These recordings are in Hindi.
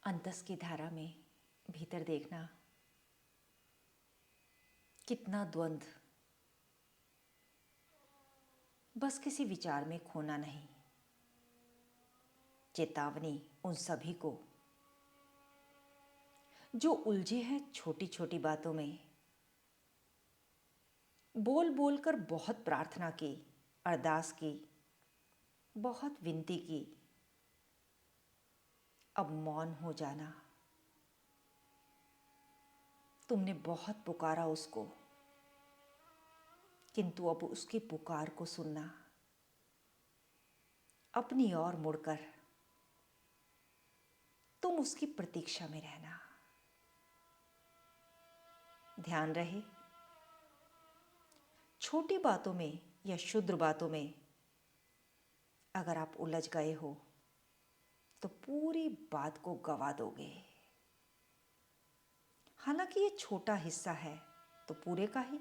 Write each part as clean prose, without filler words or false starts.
अंतस की धारा में भीतर देखना, कितना द्वंद्व, बस किसी विचार में खोना नहीं। चेतावनी उन सभी को जो उलझे हैं छोटी छोटी बातों में। बोल बोल कर बहुत प्रार्थना की, अरदास की, बहुत विनती की, अब मौन हो जाना। तुमने बहुत पुकारा उसको, किंतु अब उसकी पुकार को सुनना, अपनी ओर मुड़कर तुम उसकी प्रतीक्षा में रहना। ध्यान रहे, छोटी बातों में या क्षुद्र बातों में अगर आप उलझ गए हो तो पूरी बात को गवा दोगे। हालांकि ये छोटा हिस्सा है तो पूरे का ही,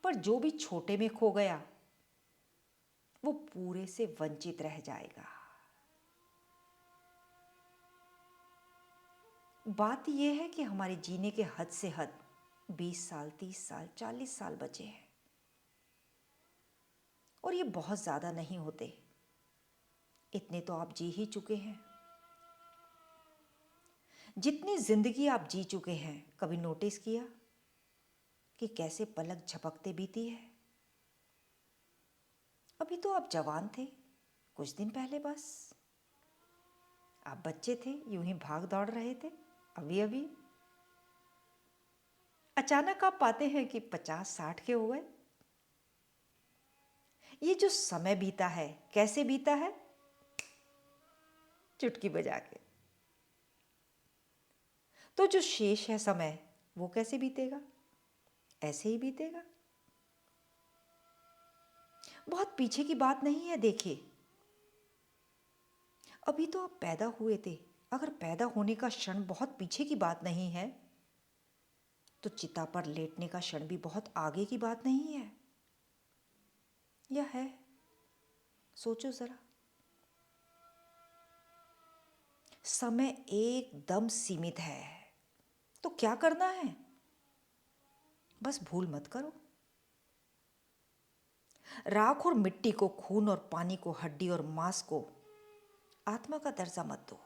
पर जो भी छोटे में खो गया वो पूरे से वंचित रह जाएगा। बात यह है कि हमारे जीने के हद से हद 20 साल, 30 साल, 40 साल बचे हैं, और ये बहुत ज़्यादा नहीं होते। इतने तो आप जी ही चुके हैं। जितनी जिंदगी आप जी चुके हैं, कभी नोटिस किया कि कैसे पलक झपकते बीती है? अभी तो आप जवान थे, कुछ दिन पहले बस आप बच्चे थे, यूं ही भाग दौड़ रहे थे। अभी अभी अचानक आप पाते हैं कि 50-60 के हो गए। ये जो समय बीता है, कैसे बीता है? चुटकी बजा के। तो जो शेष है समय, वो कैसे बीतेगा? ऐसे ही बीतेगा। बहुत पीछे की बात नहीं है। देखिए, अभी तो आप पैदा हुए थे। अगर पैदा होने का क्षण बहुत पीछे की बात नहीं है तो चिता पर लेटने का क्षण भी बहुत आगे की बात नहीं है, या है? सोचो जरा। समय एकदम सीमित है, तो क्या करना है? बस भूल मत करो। राख और मिट्टी को, खून और पानी को, हड्डी और मांस को आत्मा का दर्जा मत दो।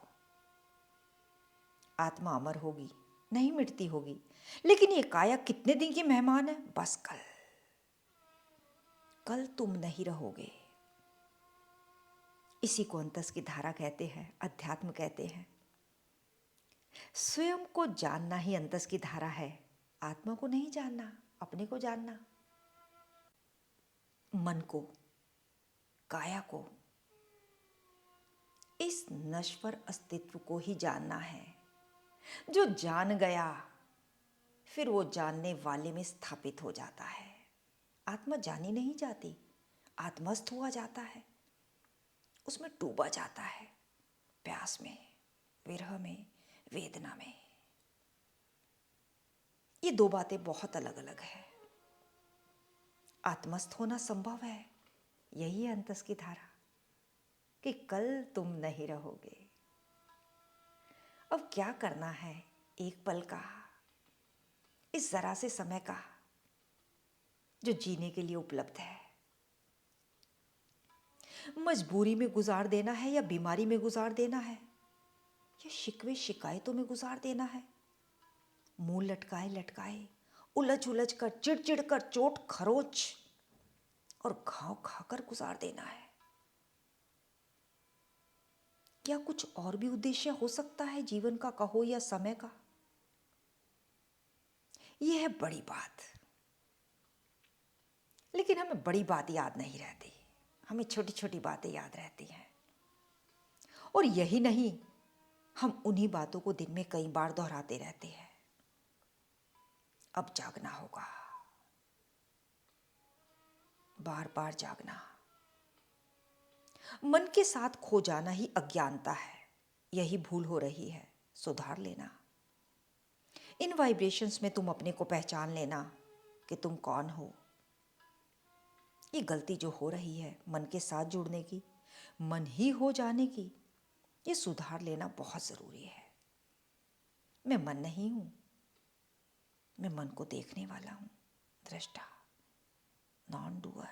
आत्मा अमर होगी, नहीं मिटती होगी, लेकिन ये काया कितने दिन की मेहमान है? बस कल। कल तुम नहीं रहोगे। इसी को अंतस की धारा कहते हैं, अध्यात्म कहते हैं। स्वयं को जानना ही अंतस की धारा है। आत्मा को नहीं जानना, अपने को जानना। मन को, काया को, इस नश्वर अस्तित्व को ही जानना है। जो जान गया फिर वो जानने वाले में स्थापित हो जाता है। आत्मा जानी नहीं जाती, आत्मस्थ हुआ जाता है, उसमें डूबा जाता है, प्यास में, विरह में, वेदना में। ये दो बातें बहुत अलग अलग है। आत्मस्थ होना संभव है, यही है अंतस की धारा, कि कल तुम नहीं रहोगे। अब क्या करना है? एक पल का, इस जरा से समय का जो जीने के लिए उपलब्ध है, मजबूरी में गुजार देना है या बीमारी में गुजार देना है या शिकवे शिकायतों में गुजार देना है? मुंह लटकाए लटकाए, उलझ उलझ कर, चिड़चिड़ कर, चोट खरोच और घाव खाकर गुजार देना है? क्या कुछ और भी उद्देश्य हो सकता है जीवन का, कहो या समय का? यह है बड़ी बात। लेकिन हमें बड़ी बात याद नहीं रहती, हमें छोटी छोटी बातें याद रहती हैं। और यही नहीं, हम उन्हीं बातों को दिन में कई बार दोहराते रहते हैं। अब जागना होगा, बार बार जागना। मन के साथ खो जाना ही अज्ञानता है, यही भूल हो रही है। सुधार लेना। इन वाइब्रेशंस में तुम अपने को पहचान लेना कि तुम कौन हो। ये गलती जो हो रही है मन के साथ जुड़ने की, मन ही हो जाने की, ये सुधार लेना बहुत जरूरी है। मैं मन नहीं हूं, मैं मन को देखने वाला हूं, दृष्टा, नॉन डूअर,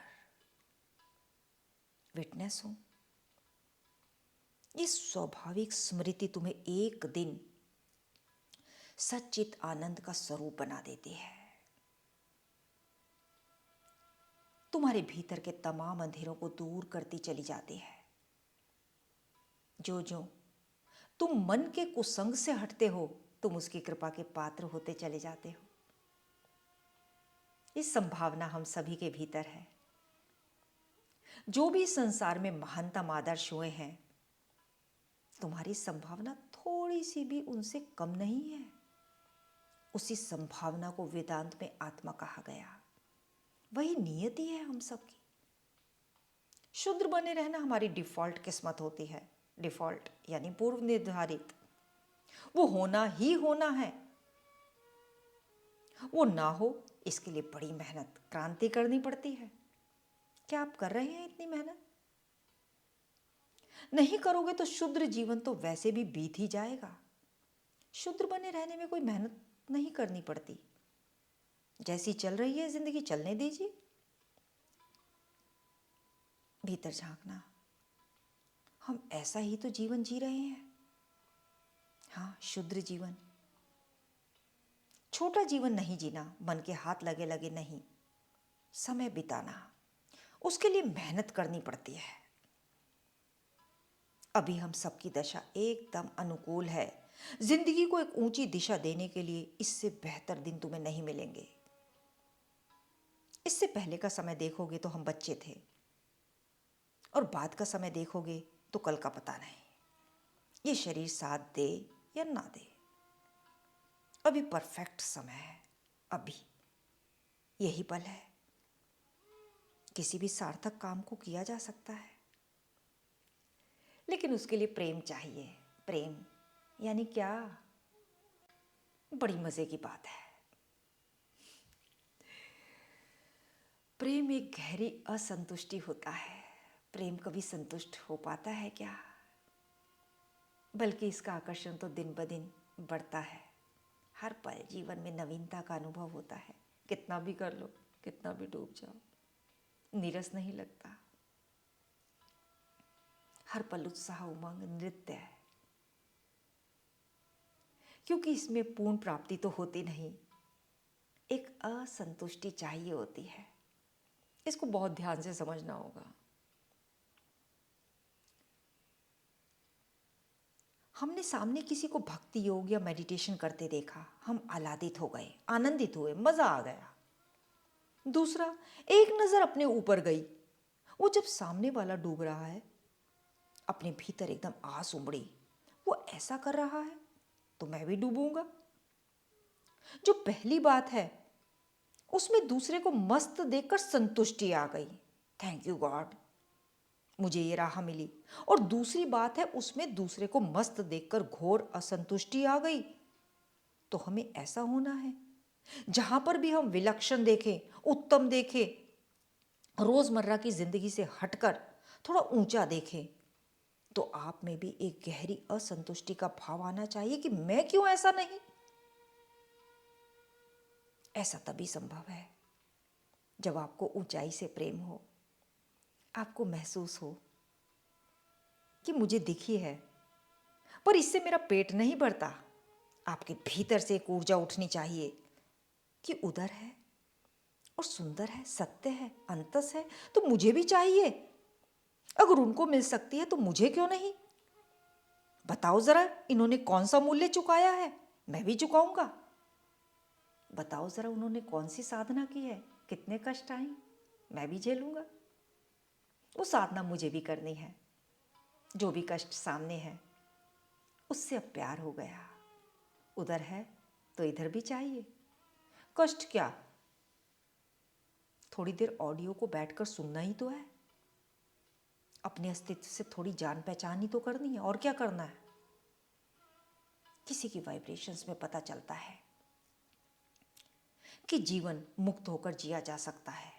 विटनेस हूं। ये स्वाभाविक स्मृति तुम्हें एक दिन सच्चित आनंद का स्वरूप बना देती है। तुम्हारे भीतर के तमाम अंधेरों को दूर करती चली जाती है। जो जो तुम मन के कुसंग से हटते हो, तुम उसकी कृपा के पात्र होते चले जाते हो। इस संभावना हम सभी के भीतर है। जो भी संसार में महानतम आदर्श हुए हैं, तुम्हारी संभावना थोड़ी सी भी उनसे कम नहीं है। उसी संभावना को वेदांत में आत्मा कहा गया। वही नियति है हम सबकी। शुद्र बने रहना हमारी डिफॉल्ट किस्मत होती है। डिफॉल्ट यानी पूर्व निर्धारित, वो होना ही होना है। वो ना हो इसके लिए बड़ी मेहनत, क्रांति करनी पड़ती है। क्या आप कर रहे हैं इतनी मेहनत? नहीं करोगे तो शुद्र जीवन तो वैसे भी बीत ही जाएगा। शुद्र बने रहने में कोई मेहनत नहीं करनी पड़ती। जैसी चल रही है जिंदगी चलने दीजिए। भीतर झांकना, हम ऐसा ही तो जीवन जी रहे हैं। हाँ, शुद्र जीवन। छोटा जीवन नहीं जीना, मन के हाथ लगे लगे नहीं, समय बिताना, उसके लिए मेहनत करनी पड़ती है। अभी हम सबकी दशा एकदम अनुकूल है। जिंदगी को एक ऊंची दिशा देने के लिए इससे बेहतर दिन तुम्हें नहीं मिलेंगे। इससे पहले का समय देखोगे तो हम बच्चे थे, और बाद का समय देखोगे तो कल का पता नहीं। ये शरीर साथ दे या ना दे, अभी परफेक्ट समय है। अभी यही पल है। किसी भी सार्थक काम को किया जा सकता है, लेकिन उसके लिए प्रेम चाहिए। प्रेम यानी क्या? बड़ी मजे की बात है। प्रेम एक गहरी असंतुष्टि होता है। प्रेम कभी संतुष्ट हो पाता है क्या? बल्कि इसका आकर्षण तो दिन ब दिन बढ़ता है। हर पल जीवन में नवीनता का अनुभव होता है। कितना भी कर लो, कितना भी डूब जाओ, नीरस नहीं लगता। हर पल उत्साह, उमंग, नृत्य है। क्योंकि इसमें पूर्ण प्राप्ति तो होती नहीं, एक असंतुष्टि चाहिए होती है। इसको बहुत ध्यान से समझना होगा। हमने सामने किसी को भक्ति योग या मेडिटेशन करते देखा, हम आह्लादित हो गए, आनंदित हुए, मजा आ गया। दूसरा, एक नजर अपने ऊपर गई, वो जब सामने वाला डूब रहा है, अपने भीतर एकदम आस उमड़ी, वो ऐसा कर रहा है तो मैं भी डूबूंगा। जो पहली बात है उसमें दूसरे को मस्त देखकर संतुष्टि आ गई, थैंक यू गॉड, मुझे ये राह मिली। और दूसरी बात है उसमें दूसरे को मस्त देखकर घोर असंतुष्टि आ गई। तो हमें ऐसा होना है, जहां पर भी हम विलक्षण देखें, उत्तम देखें, रोजमर्रा की जिंदगी से हटकर थोड़ा ऊंचा देखें, तो आप में भी एक गहरी असंतुष्टि का भाव आना चाहिए कि मैं क्यों ऐसा नहीं। ऐसा तभी संभव है जब आपको ऊंचाई से प्रेम हो, आपको महसूस हो कि मुझे दिखी है पर इससे मेरा पेट नहीं भरता। आपके भीतर से एक ऊर्जा उठनी चाहिए कि उधर है और सुंदर है, सत्य है, अंतस है, तो मुझे भी चाहिए। अगर उनको मिल सकती है तो मुझे क्यों नहीं? बताओ जरा, इन्होंने कौन सा मूल्य चुकाया है, मैं भी चुकाऊंगा। बताओ जरा, उन्होंने कौन सी साधना की है, कितने कष्ट आए, मैं भी झेलूंगा। वो साधना मुझे भी करनी है। जो भी कष्ट सामने है उससे अब प्यार हो गया। उधर है तो इधर भी चाहिए। कष्ट क्या, थोड़ी देर ऑडियो को बैठकर सुनना ही तो है। अपने अस्तित्व से थोड़ी जान पहचान ही तो करनी है, और क्या करना है। किसी की वाइब्रेशंस में पता चलता है कि जीवन मुक्त होकर जिया जा सकता है।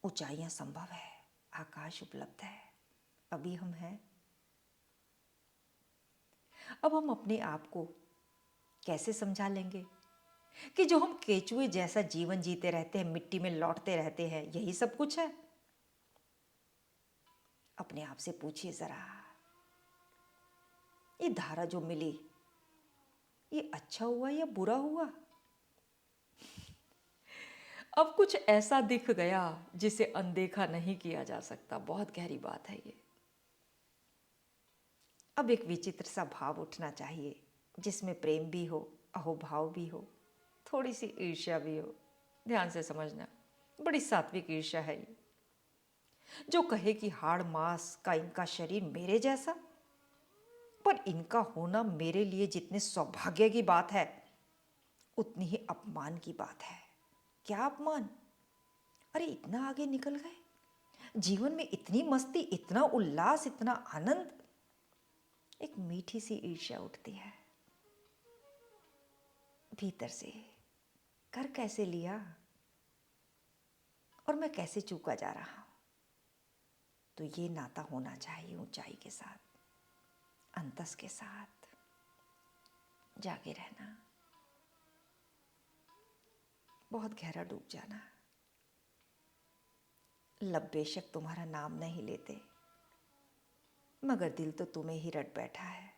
ऊंचाइयां संभव है, आकाश उपलब्ध है। अभी हम हैं अब हम अपने आप को कैसे समझा लेंगे कि जो हम केचुए जैसा जीवन जीते रहते हैं, मिट्टी में लौटते रहते हैं, यही सब कुछ है? अपने आप से पूछिए जरा, ये धारा जो मिली, ये अच्छा हुआ या बुरा हुआ? अब कुछ ऐसा दिख गया जिसे अनदेखा नहीं किया जा सकता। बहुत गहरी बात है ये। अब एक विचित्र सा भाव उठना चाहिए जिसमें प्रेम भी हो, अहोभाव भी हो, थोड़ी सी ईर्ष्या भी हो। ध्यान से समझना, बड़ी सात्विक ईर्ष्या है ये, जो कहे कि हाड़ मांस का इनका शरीर मेरे जैसा, पर इनका होना मेरे लिए जितने सौभाग्य की बात है उतनी ही अपमान की बात है। क्या अपमान? अरे इतना आगे निकल गए, जीवन में इतनी मस्ती, इतना उल्लास, इतना आनंद। एक मीठी सी ईर्ष्या उठती है भीतर से, कर कैसे लिया और मैं कैसे चूका जा रहा हूं। तो ये नाता होना चाहिए ऊंचाई के साथ, अंतस के साथ। जागे रहना, बहुत गहरा डूब जाना। लब बेशक तुम्हारा नाम नहीं लेते, मगर दिल तो तुम्हें ही रट बैठा है।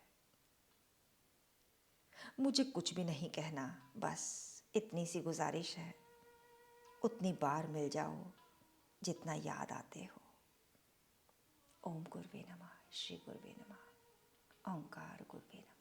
मुझे कुछ भी नहीं कहना, बस इतनी सी गुजारिश है, उतनी बार मिल जाओ जितना याद आते हो। ओम गुरुवे नमः, श्री गुरुवे नमः, ओंकार गुरुवे नमः।